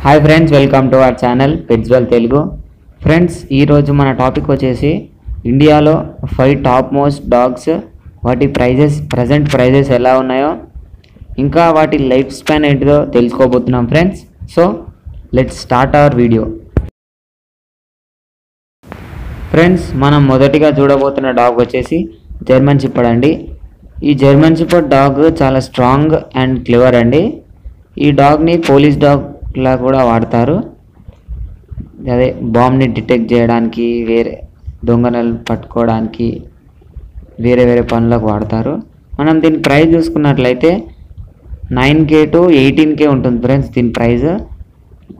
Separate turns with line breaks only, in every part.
Hi friends, welcome to our channel పెట్స్వెల్ Telugu. Friends, ఈరోజు మన టాపిక్ వచ్చేసి ఇండియాలో 5 టాప్ మోస్ట్ డాగ్స్, వాటి ప్రజెంట్ ప్రైజెస్ ఎలా ఉన్నాయో, ఇంకా వాటి లైఫ్ స్పాన్ ఏంటిదో తెలుసుకోబోతున్నాం friends. So let's start our video. Friends, మనం మొదటిగా చూడబోతున్న డాగ్ వచ్చేసి జర్మన్ షెపర్డ్ అండి. ఈ జర్మన్ షెపర్డ్ డాగ్ చాలా స్ట్రాంగ్ అండ్ క్లెవర్ అండి. ఈ డాగ్ని పోలీస్ డాగ్లా కూడా వాడతారు. అదే బాంబ్ని డిటెక్ట్ చేయడానికి, వేరే దొంగలను పట్టుకోవడానికి, వేరే పనులకు వాడతారు. మనం దీని ప్రైస్ చూసుకున్నట్లయితే 9K to 18K ఉంటుంది ఫ్రెండ్స్. దీని ప్రైస్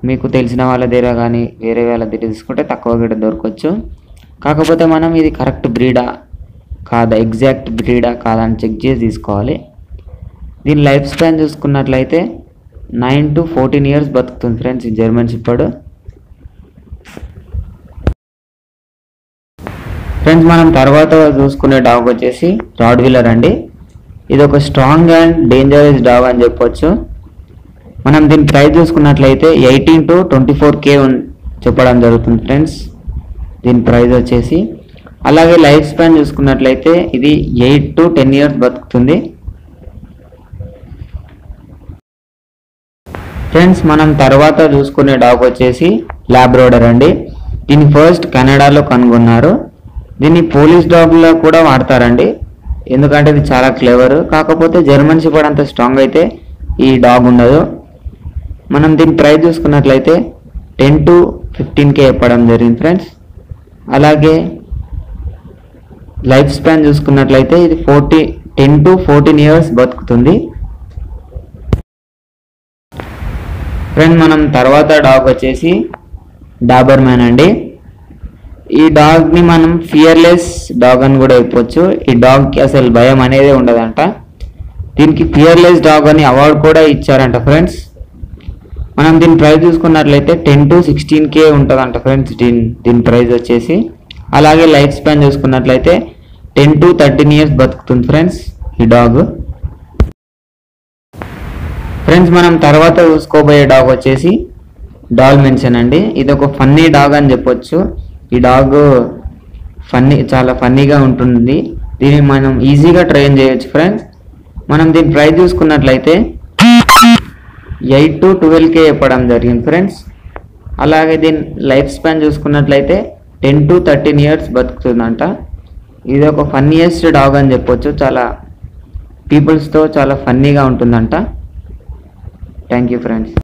మీకు తెలిసిన వాళ్ళ దగ్గర కానీ వేరే వాళ్ళ దగ్గర తీసుకుంటే తక్కువ గిట్ట దొరకవచ్చు. కాకపోతే మనం ఇది కరెక్ట్ బ్రీడా కాదా, ఎగ్జాక్ట్ బ్రీడా కాదా అని చెక్ చేసి తీసుకోవాలి. దీని లైఫ్ స్పాన్ చూసుకున్నట్లయితే 9 to 14 years బతుకుతుంది ఫ్రెండ్స్ ఈ జర్మన్ షెపర్డ్. ఫ్రెండ్స్, మనం తర్వాత చూసుకునే డాగ్ వచ్చేసి రాట్వీలర్ అండి. ఇది ఒక స్ట్రాంగ్ అండ్ డేంజరస్ డాగ్ అని చెప్పొచ్చు. మనం దీని ప్రైస్ చూసుకున్నట్లయితే 18 to 24K చెప్పడం జరుగుతుంది ఫ్రెండ్స్ దీని ప్రైస్ వచ్చేసి. అలాగే లైఫ్ స్పాన్ చూసుకున్నట్లయితే ఇది 8 to 10 years బతుకుతుంది. ఫ్రెండ్స్, మనం తర్వాత చూసుకునే డాగ్ వచ్చేసి లాబ్రాడోర్ అండి. దీన్ని ఫస్ట్ కెనడాలో కనుగొన్నారు. దీన్ని పోలీస్ డాగ్లో కూడా వాడతారండి, ఎందుకంటే ఇది చాలా క్లెవర్. కాకపోతే జర్మన్ షెపర్డ్ అంత స్ట్రాంగ్ అయితే ఈ డాగ్ ఉండదు. మనం దీని ప్రైస్ చూసుకున్నట్లయితే 10 to 15K చెప్పడం జరిగింది ఫ్రెండ్స్. అలాగే లైఫ్ స్పాన్ చూసుకున్నట్లయితే ఇది 10 to 14 years బతుకుతుంది. ఫ్రెండ్స్, మనం తర్వాత డాగ్ వచ్చేసి డాబర్మ్యాన్ అండి. ఈ డాగ్ని మనం ఫియర్లెస్ డాగ్ అని కూడా చెప్పొచ్చు. ఈ డాగ్కి అసలు భయం అనేది ఉండదంట. దీనికి ఫియర్లెస్ డాగ్ అని అవార్డు కూడా ఇచ్చారంట ఫ్రెండ్స్. మనం దీని ప్రైస్ చూసుకున్నట్లయితే 10 to 16K ఉంటుందంట ఫ్రెండ్స్ దీని ప్రైస్ వచ్చేసి. అలాగే లైఫ్ స్పాన్ చూసుకున్నట్లయితే 10 to 13 years బతుకుతుంది ఫ్రెండ్స్ ఈ డాగ్. ఫ్రెండ్స్, మనం తర్వాత చూసుకోబోయే డాగ్ వచ్చేసి డాల్మెన్షన్ అండి. ఇది ఒక ఫన్నీ డాగ్ అని చెప్పొచ్చు. ఈ డాగ్ చాలా ఫన్నీగా ఉంటుంది. దీన్ని మనం ఈజీగా ట్రైన్ చేయొచ్చు ఫ్రెండ్స్. మనం దీని ప్రైస్ చూసుకున్నట్లయితే 8 to 12K చెప్పడం జరిగింది ఫ్రెండ్స్. అలాగే దీని లైఫ్ స్పాన్ చూసుకున్నట్లయితే 10 to 13 years బతుకుతుందంట. ఇది ఒక ఫన్నీయెస్ట్ డాగ్ అని చెప్పొచ్చు. చాలా పీపుల్స్తో చాలా ఫన్నీగా ఉంటుందంట. Thank you friends.